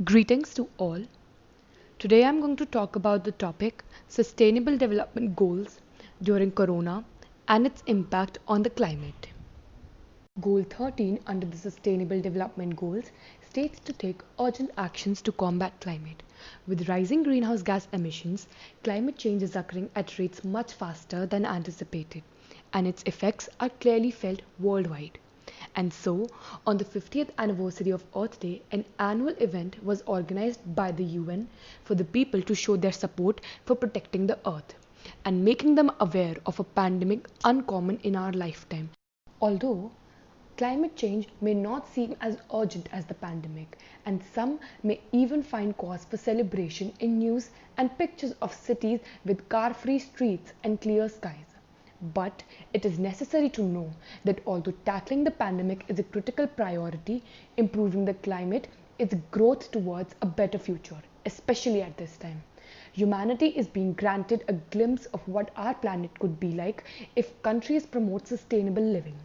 Greetings to all. Today I'm going to talk about the topic Sustainable Development Goals during Corona and its impact on the climate. Goal 13 under the Sustainable Development Goals states to take urgent actions to combat climate. With rising greenhouse gas emissions, climate change is occurring at rates much faster than anticipated, and its effects are clearly felt worldwide. And so, on the 50th anniversary of Earth Day, an annual event was organized by the UN for the people to show their support for protecting the Earth and making them aware of a pandemic uncommon in our lifetime. Although climate change may not seem as urgent as the pandemic, and some may even find cause for celebration in news and pictures of cities with car-free streets and clear skies. But it is necessary to know that although tackling the pandemic is a critical priority, improving the climate is growth towards a better future, especially at this time. Humanity is being granted a glimpse of what our planet could be like if countries promote sustainable living.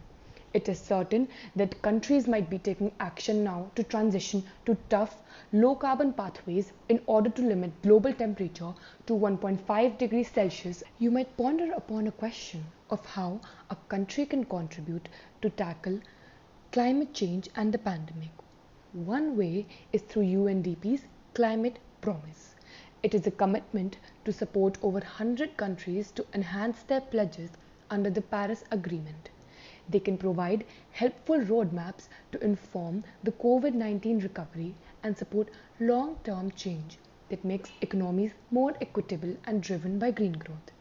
It is certain that countries might be taking action now to transition to tough, low-carbon pathways in order to limit global temperature to 1.5 degrees Celsius. You might ponder upon a question of how a country can contribute to tackle climate change and the pandemic. One way is through UNDP's Climate Promise. It is a commitment to support over 100 countries to enhance their pledges under the Paris Agreement. They can provide helpful roadmaps to inform the COVID-19 recovery and support long-term change that makes economies more equitable and driven by green growth.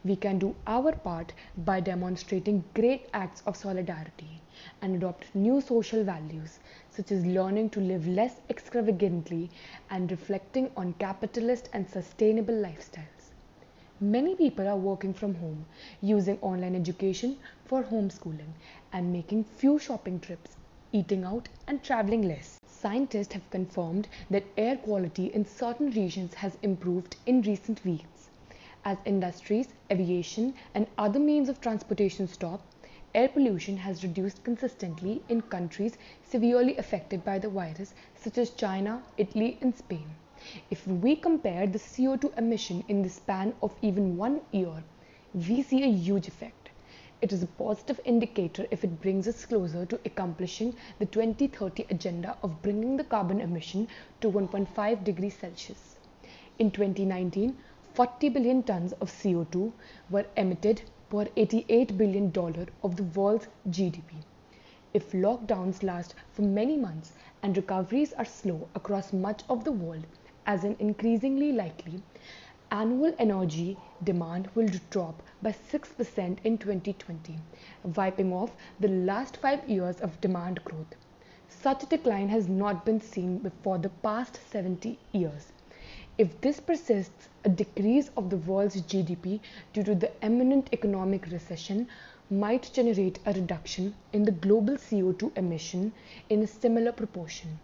We can do our part by demonstrating great acts of solidarity and adopt new social values such as learning to live less extravagantly and reflecting on capitalist and sustainable lifestyles. Many people are working from home, using online education for homeschooling, and making few shopping trips, eating out, and traveling less. Scientists have confirmed that air quality in certain regions has improved in recent weeks. As industries, aviation, and other means of transportation stop, air pollution has reduced consistently in countries severely affected by the virus, such as China, Italy, and Spain. If we compare the CO2 emission in the span of even 1 year, we see a huge effect. It is a positive indicator if it brings us closer to accomplishing the 2030 agenda of bringing the carbon emission to 1.5 degrees Celsius. In 2019, 40 billion tons of CO2 were emitted per $88 billion of the world's GDP. If lockdowns last for many months and recoveries are slow across much of the world, as in increasingly likely, annual energy demand will drop by 6% in 2020, wiping off the last 5 years of demand growth. Such a decline has not been seen before the past 70 years. If this persists, a decrease of the world's GDP due to the imminent economic recession might generate a reduction in the global CO2 emission in a similar proportion.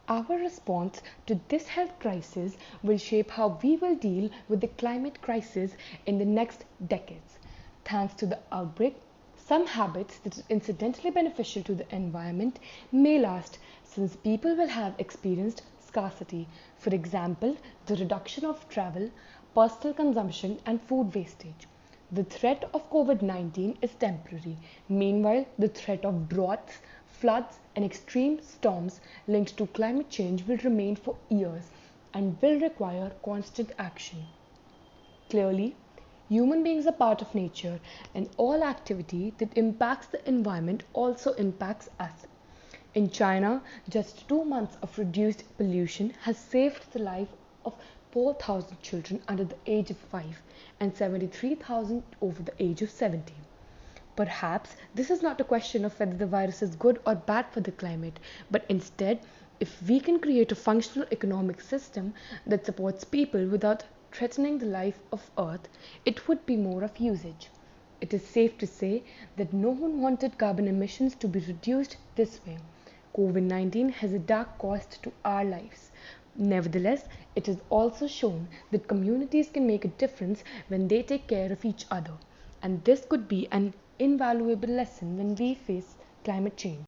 Our response to this health crisis will shape how we will deal with the climate crisis in the next decades. Thanks to the outbreak, some habits that are incidentally beneficial to the environment may last since people will have experienced scarcity. For example, the reduction of travel, personal consumption, and food wastage. The threat of COVID-19 is temporary. Meanwhile, the threat of droughts, floods, and extreme storms linked to climate change will remain for years and will require constant action. Clearly, human beings are part of nature, and all activity that impacts the environment also impacts us. In China, just 2 months of reduced pollution has saved the life of 4,000 children under the age of 5 and 73,000 over the age of 70. Perhaps this is not a question of whether the virus is good or bad for the climate, but instead, if we can create a functional economic system that supports people without threatening the life of Earth, it would be more of usage. It is safe to say that no one wanted carbon emissions to be reduced this way. COVID-19 has a dark cost to our lives. Nevertheless, it has also shown that communities can make a difference when they take care of each other. And this could be an invaluable lesson when we face climate change.